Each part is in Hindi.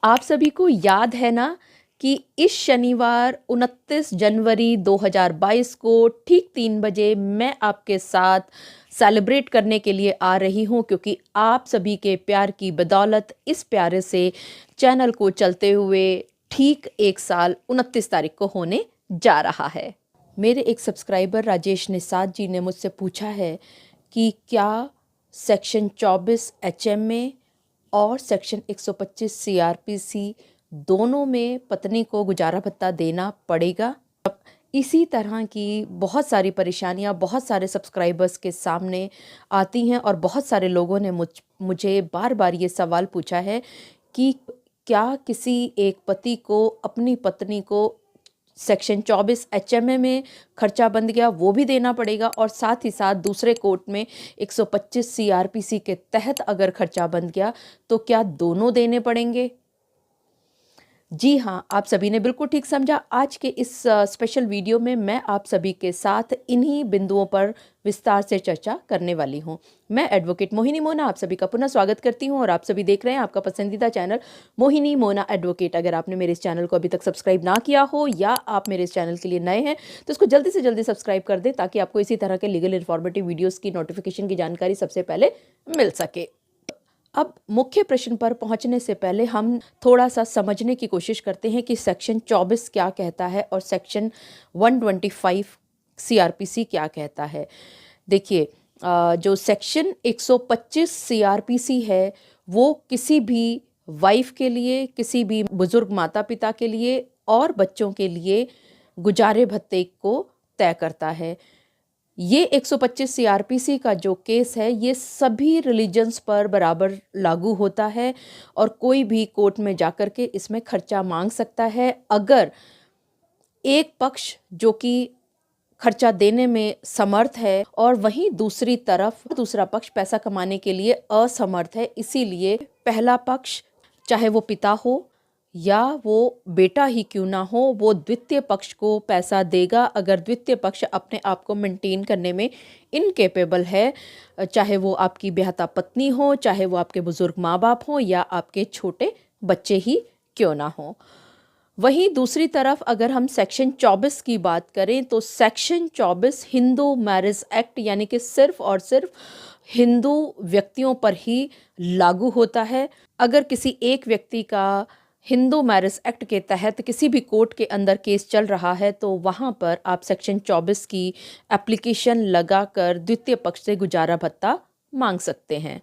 आप सभी को याद है ना कि इस शनिवार 29 जनवरी 2022 को ठीक 3 बजे मैं आपके साथ सेलिब्रेट करने के लिए आ रही हूँ, क्योंकि आप सभी के प्यार की बदौलत इस प्यारे से चैनल को चलते हुए ठीक 1 साल 29 तारीख को होने जा रहा है। मेरे एक सब्सक्राइबर राजेश निषाद जी ने मुझसे पूछा है कि क्या सेक्शन 24 HMA और सेक्शन 125 CRPC दोनों में पत्नी को गुजारा भत्ता देना पड़ेगा। अब इसी तरह की बहुत सारी परेशानियां बहुत सारे सब्सक्राइबर्स के सामने आती हैं और बहुत सारे लोगों ने मुझे बार बार ये सवाल पूछा है कि क्या किसी एक पति को अपनी पत्नी को सेक्शन 24 HMA में खर्चा बंध गया वो भी देना पड़ेगा, और साथ ही साथ दूसरे कोर्ट में 125 CRPC के तहत अगर खर्चा बंध गया तो क्या दोनों देने पड़ेंगे? जी हाँ, आप सभी ने बिल्कुल ठीक समझा। आज के इस स्पेशल वीडियो में मैं आप सभी के साथ इन्हीं बिंदुओं पर विस्तार से चर्चा करने वाली हूँ। मैं एडवोकेट मोहिनी मोना आप सभी का पुनः स्वागत करती हूँ और आप सभी देख रहे हैं आपका पसंदीदा चैनल मोहिनी मोना एडवोकेट। अगर आपने मेरे इस चैनल को अभी तक सब्सक्राइब ना किया हो या आप मेरे इस चैनल के लिए नए हैं तो इसको जल्दी से जल्दी सब्सक्राइब कर दें, ताकि आपको इसी तरह के लीगल इन्फॉर्मेटिव वीडियोज़ की नोटिफिकेशन की जानकारी सबसे पहले मिल सके। अब मुख्य प्रश्न पर पहुंचने से पहले हम थोड़ा सा समझने की कोशिश करते हैं कि सेक्शन 24 क्या कहता है और सेक्शन 125 CRPC क्या कहता है। देखिए, जो सेक्शन 125 CRPC है वो किसी भी वाइफ के लिए, किसी भी बुजुर्ग माता पिता के लिए और बच्चों के लिए गुजारे भत्ते को तय करता है। ये 125 CRPC का जो केस है ये सभी रिलीजन्स पर बराबर लागू होता है और कोई भी कोर्ट में जाकर के इसमें खर्चा मांग सकता है अगर एक पक्ष जो कि खर्चा देने में समर्थ है और वहीं दूसरी तरफ दूसरा पक्ष पैसा कमाने के लिए असमर्थ है। इसीलिए पहला पक्ष, चाहे वो पिता हो या वो बेटा ही क्यों ना हो, वो द्वितीय पक्ष को पैसा देगा अगर द्वितीय पक्ष अपने आप को मेंटेन करने में इनकेपेबल है, चाहे वो आपकी ब्याहता पत्नी हो, चाहे वो आपके बुजुर्ग माँ बाप हो या आपके छोटे बच्चे ही क्यों ना हो। वहीं दूसरी तरफ अगर हम सेक्शन 24 की बात करें तो सेक्शन 24 हिंदू मैरिज एक्ट यानी कि सिर्फ और सिर्फ हिंदू व्यक्तियों पर ही लागू होता है। अगर किसी एक व्यक्ति का हिंदू मैरिज एक्ट के तहत किसी भी कोर्ट के अंदर केस चल रहा है तो वहाँ पर आप सेक्शन 24 की एप्लीकेशन लगाकर द्वितीय पक्ष से गुजारा भत्ता मांग सकते हैं।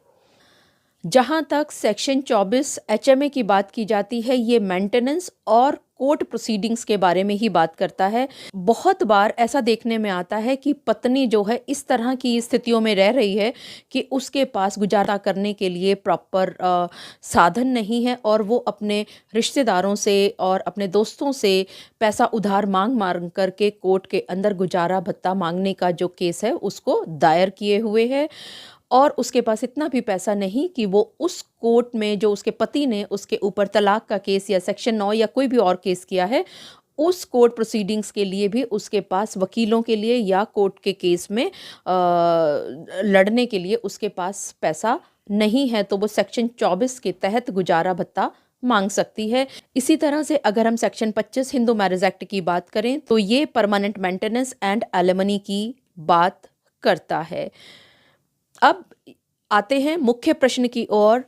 जहाँ तक सेक्शन 24 HMA की बात की जाती है, ये मेंटेनेंस और कोर्ट प्रोसीडिंग्स के बारे में ही बात करता है। बहुत बार ऐसा देखने में आता है कि पत्नी जो है इस तरह की स्थितियों में रह रही है कि उसके पास गुजारा करने के लिए प्रॉपर साधन नहीं है और वो अपने रिश्तेदारों से और अपने दोस्तों से पैसा उधार मांग मांग करके कोर्ट के अंदर गुजारा भत्ता मांगने का जो केस है उसको दायर किए हुए है, और उसके पास इतना भी पैसा नहीं कि वो उस कोर्ट में जो उसके पति ने उसके ऊपर तलाक का केस या सेक्शन 9 या कोई भी और केस किया है उस कोर्ट प्रोसीडिंग्स के लिए भी उसके पास वकीलों के लिए या कोर्ट के केस में लड़ने के लिए उसके पास पैसा नहीं है, तो वो सेक्शन 24 के तहत गुजारा भत्ता मांग सकती है। इसी तरह से अगर हम सेक्शन 25 हिंदू मैरिज एक्ट की बात करें तो ये परमानेंट मेंटेनेंस एंड एलिमनी की बात करता है। अब आते हैं मुख्य प्रश्न की ओर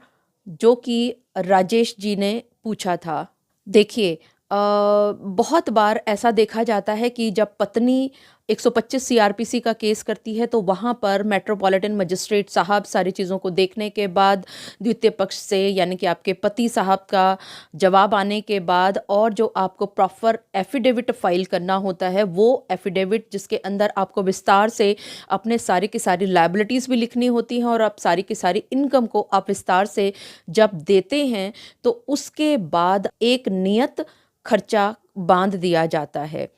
जो कि राजेश जी ने पूछा था। देखिए, बहुत बार ऐसा देखा जाता है कि जब पत्नी 125 CRPC का केस करती है तो वहाँ पर मेट्रोपॉलिटन मजिस्ट्रेट साहब सारी चीज़ों को देखने के बाद, द्वितीय पक्ष से यानी कि आपके पति साहब का जवाब आने के बाद और जो आपको प्रॉपर एफिडेविट फाइल करना होता है, वो एफिडेविट जिसके अंदर आपको विस्तार से अपने सारी की सारी लायबिलिटीज़ भी लिखनी होती हैं और आप सारी की सारी इनकम को आप विस्तार से जब देते हैं तो उसके बाद एक नियत खर्चा बांध दिया जाता है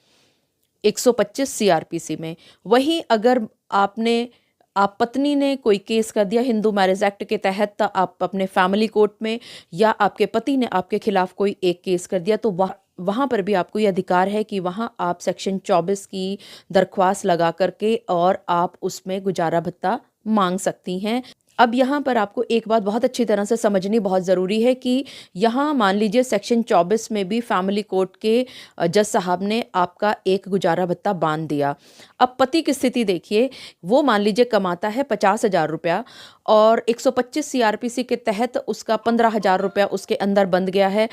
125 CRPC में। वहीं अगर आप पत्नी ने कोई केस कर दिया हिंदू मैरिज एक्ट के तहत, तो आप अपने फैमिली कोर्ट में या आपके पति ने आपके खिलाफ कोई एक केस कर दिया तो वहाँ पर भी आपको ये अधिकार है कि वहाँ आप सेक्शन 24 की दरख्वास्त लगा करके और आप उसमें गुजारा भत्ता मांग सकती हैं। अब यहाँ पर आपको एक बात बहुत अच्छी तरह से समझनी बहुत ज़रूरी है कि यहाँ मान लीजिए सेक्शन 24 में भी फैमिली कोर्ट के जज साहब ने आपका एक गुजारा भत्ता बांध दिया। अब पति की स्थिति देखिए, वो मान लीजिए कमाता है 50,000 रुपया और 125 सीआरपीसी के तहत उसका 15,000 रुपया उसके अंदर बंध गया है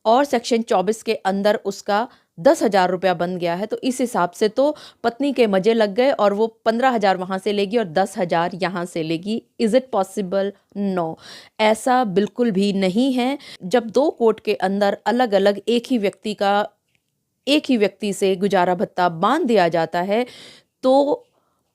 और सेक्शन 24 के अंदर उसका 10,000 रुपया बन गया है। तो इस हिसाब से तो पत्नी के मजे लग गए और वो 15,000 वहाँ से लेगी और 10,000 यहाँ से लेगी। Is it possible? नो, ऐसा बिल्कुल भी नहीं है। जब दो कोर्ट के अंदर अलग अलग एक ही व्यक्ति से गुजारा भत्ता बांध दिया जाता है तो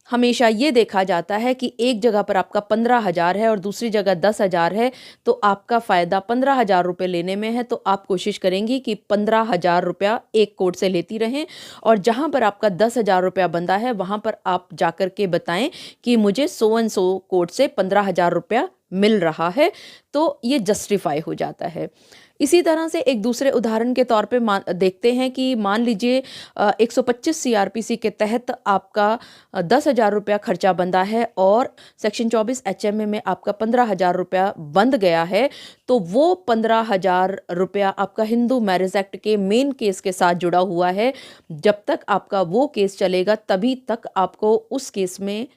हमेशा ये देखा जाता है कि एक जगह पर आपका 15,000 है और दूसरी जगह 10,000 है, तो आपका फ़ायदा 15,000 रुपये लेने में है, तो आप कोशिश करेंगी कि 15,000 रुपया एक कोर्ट से लेती रहें और जहाँ पर आपका 10,000 रुपया बंधा है वहाँ पर आप जाकर के बताएं कि मुझे सो एंड सो कोर्ट से 15,000 रुपया मिल रहा है, तो ये जस्टिफाई हो जाता है। इसी तरह से एक दूसरे उदाहरण के तौर पे देखते हैं कि मान लीजिए 125 सीआरपीसी के तहत आपका 10,000 रुपया खर्चा बंधा है और सेक्शन 24 एचएमए में आपका 15,000 रुपया बंध गया है, तो वो 15,000 रुपया आपका हिंदू मैरिज एक्ट के मेन केस के साथ जुड़ा हुआ है। जब तक आपका वो केस चलेगा तभी तक आपको उस केस में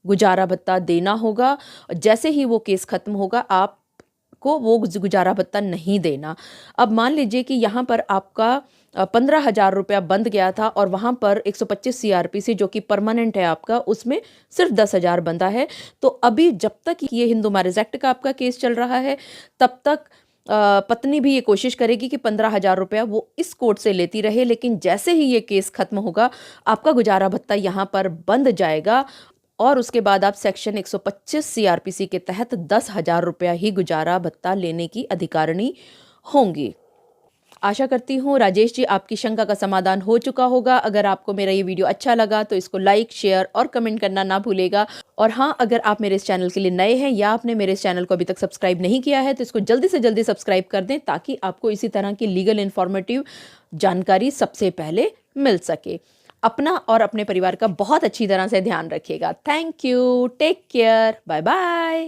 गुजारा भत्ता देना होगा। जैसे ही वो केस खत्म होगा आपको वो गुजारा भत्ता नहीं देना। अब मान लीजिए कि यहाँ पर आपका 15,000 रुपया बंध गया था और वहाँ पर 125 सीआरपीसी जो कि परमानेंट है आपका, उसमें सिर्फ 10,000 बंधा है। तो अभी जब तक ये हिंदू मैरिज एक्ट का आपका केस चल रहा है तब तक पत्नी भी ये कोशिश करेगी कि 15,000 रुपया वो इस कोर्ट से लेती रहे, लेकिन जैसे ही ये केस खत्म होगा आपका गुजारा भत्ता यहाँ पर बंध जाएगा और उसके बाद आप सेक्शन 125 सीआरपीसी के तहत 10,000 रुपया ही गुजारा भत्ता लेने की अधिकारिणी होंगी। आशा करती हूँ राजेश जी आपकी शंका का समाधान हो चुका होगा। अगर आपको मेरा ये वीडियो अच्छा लगा तो इसको लाइक, शेयर और कमेंट करना ना भूलेगा। और हाँ, अगर आप मेरे इस चैनल के लिए नए हैं या आपने मेरे इस चैनल को अभी तक सब्सक्राइब नहीं किया है तो इसको जल्दी से जल्दी सब्सक्राइब कर दें ताकि आपको इसी तरह की लीगल इन्फॉर्मेटिव जानकारी सबसे पहले मिल सके। अपना और अपने परिवार का बहुत अच्छी तरह से ध्यान रखिएगा। Thank you, take care, bye bye.